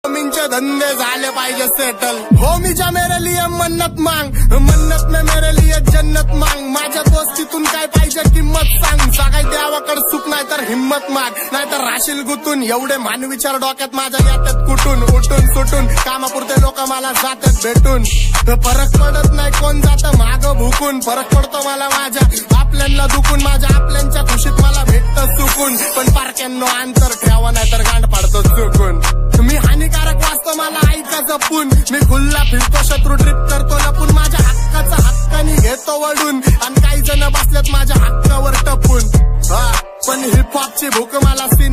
जमीनचे धंदे झाले पाहिजे सेटल. हो मीच्या मेरे लिए मन्नत मांग, मन्नत में मेरे लिए जन्नत मांग. माझ्या दोस्तीतून काय पाहिजे किंमत सांग. सगळ्या देवाकडे सुख नाही तर हिम्मत माग, नाहीतर राशील गुतून. एवढे मानविचार डोक्यात माझ्या येतात कुठून उठून सुटून. कामापुरते लोक मला जातात भेटून. फरक पडत नाही कोण जातं माग भुकून. फरक पडतो मला माझ्या आपल्यांना दुखून. माझ्या आपल्यांच्या खुशीत मला भेटतं चुकून. पण पारक्यांनो अंतर ठेवा नाही तर गांड पाडतो चुकून. मी हानिकारक वाचतो मला ऐका जपून. मी खुल्ला फिरतो शत्रू ट्रिप करतो लपून. माझ्या हक्काचा हक्कानी घेतो वडून. आणि काही जण बसल्यात माझ्या हक्कावर टपून. पण हिप हॉपची भूक मला